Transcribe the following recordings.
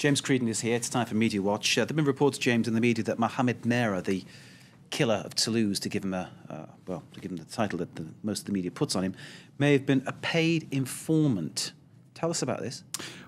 James Creedon is here. It's time for Media Watch. There have been reports, James, in the media that Mohamed Merah, the killer of Toulouse, to give him the title that most of the media puts on him, may have been a paid informant. Tell us about this.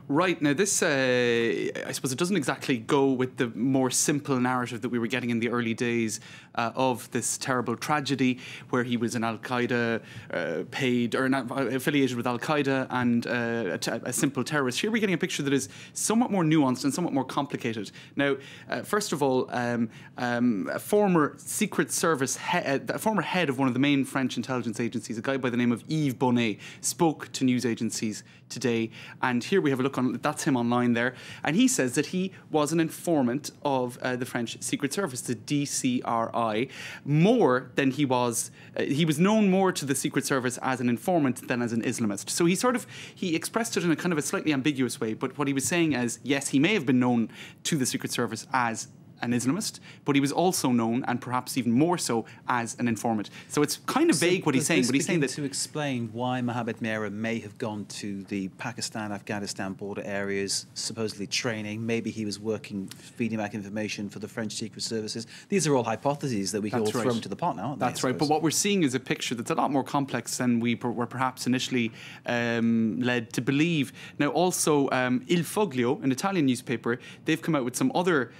Right, now this, I suppose it doesn't exactly go with the more simple narrative that we were getting in the early days of this terrible tragedy, where he was an Al-Qaeda paid, or not, affiliated with Al-Qaeda and a simple terrorist. Here we're getting a picture that is somewhat more nuanced and somewhat more complicated. Now, first of all, a former Secret Service, a former head of one of the main French intelligence agencies, a guy by the name of Yves Bonnet, spoke to news agencies today, and here we have a look on, that's him online there, and he says that he was an informant of the French Secret Service, the DCRI, more than he was known more to the Secret Service as an informant than as an Islamist. So he expressed it in a kind of a slightly ambiguous way, but what he was saying is, yes, he may have been known to the Secret Service as an Islamist, but he was also known, and perhaps even more so, as an informant. So it's kind of vague what he's saying, but he's saying that... to explain why Mohamed Merah may have gone to the Pakistan-Afghanistan border areas, supposedly training, maybe he was working, feeding back information for the French Secret Services. These are all hypotheses that we can all throw into the pot now, aren't they? That's right, but what we're seeing is a picture that's a lot more complex than we were perhaps initially led to believe. Now also, Il Foglio, an Italian newspaper, they've come out with some other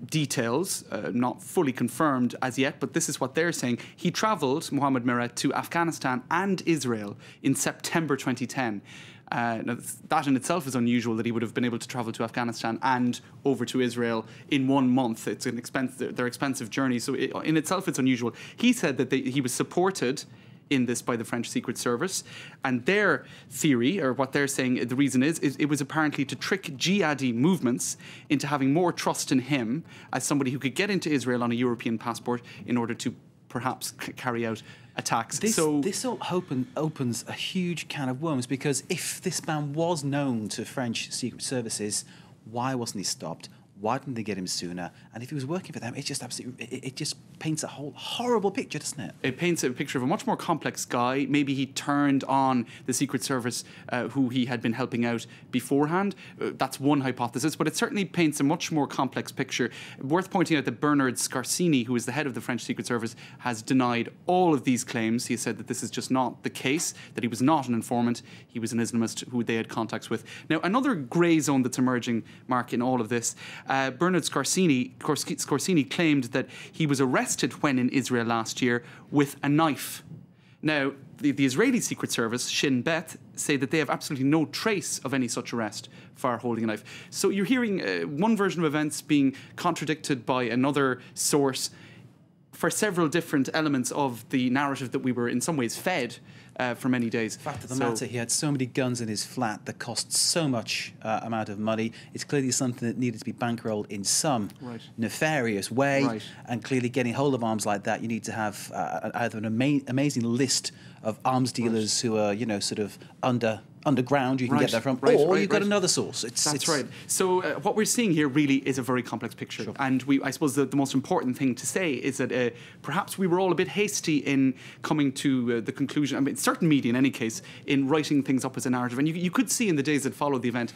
details, not fully confirmed as yet, but this is what they're saying. He travelled, Mohamed Merah, to Afghanistan and Israel in September 2010. Now, that in itself is unusual, that he would have been able to travel to Afghanistan and over to Israel in 1 month. It's an they're expensive journeys, so in itself it's unusual. He said that he was supported in this by the French Secret Service, and their theory, or what they're saying the reason is it was apparently to trick jihadi movements into having more trust in him as somebody who could get into Israel on a European passport in order to perhaps carry out attacks. This all opens a huge can of worms, because if this man was known to French Secret Services, why wasn't he stopped? Why didn't they get him sooner? And if he was working for them, it just paints a whole horrible picture, doesn't it? It paints a picture of a much more complex guy. Maybe he turned on the Secret Service, who he had been helping out beforehand. That's one hypothesis, but it certainly paints a much more complex picture. Worth pointing out that Bernard Scarsini, who is the head of the French Secret Service, has denied all of these claims. He has said that this is just not the case, that he was not an informant, he was an Islamist who they had contacts with. Now, another grey zone that's emerging, Mark, in all of this, Bernard Scarsini claimed that he was arrested when in Israel last year with a knife. Now, the Israeli Secret Service, Shin Bet, say that they have absolutely no trace of any such arrest for holding a knife. So you're hearing one version of events being contradicted by another source for several different elements of the narrative that we were in some ways fed for many days. The fact of the matter, he had so many guns in his flat that cost so much amount of money. It's clearly something that needed to be bankrolled in some nefarious way. And clearly getting hold of arms like that, you need to have either an amazing list of arms dealers who are, sort of underground, you can get that from, or you've got another source. That's right. So what we're seeing here really is a very complex picture. Sure. And I suppose the most important thing to say is that perhaps we were all a bit hasty in coming to the conclusion, I mean, certain media in any case, in writing things up as a narrative. And you could see in the days that followed the event,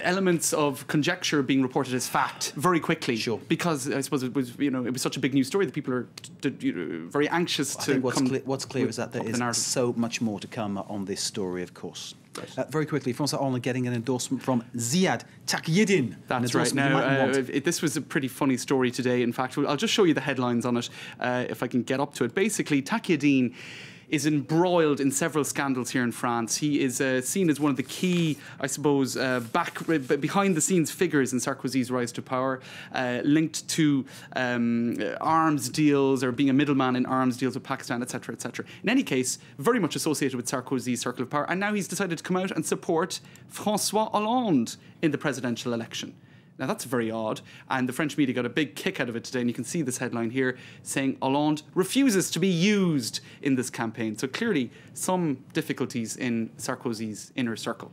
elements of conjecture being reported as fact very quickly. Sure. Because I suppose it was, it was such a big news story that people are very anxious to I think what's clear is that there is so much more to come on this story, of course. Right. Very quickly, François Hollande getting an endorsement from Ziad Taqiyuddin. That's right. Now, this was a pretty funny story today. In fact, I'll just show you the headlines on it, if I can get up to it. Basically, Taqiyuddin is embroiled in several scandals here in France. He is seen as one of the key, I suppose, behind-the-scenes figures in Sarkozy's rise to power, linked to arms deals or being a middleman in arms deals with Pakistan, etc., etc. In any case, very much associated with Sarkozy's circle of power, and now he's decided to come out and support François Hollande in the presidential election. Now, that's very odd, and the French media got a big kick out of it today, and you can see this headline here saying Hollande refuses to be used in this campaign. So clearly, some difficulties in Sarkozy's inner circle.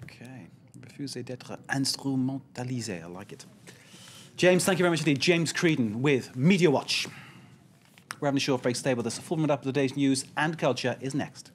Okay. Refuser d'être instrumentalisé. I like it. James, thank you very much indeed. James Creedon with Media Watch. We're having a short break. Stay with us. A full round-up of the day's news and culture is next.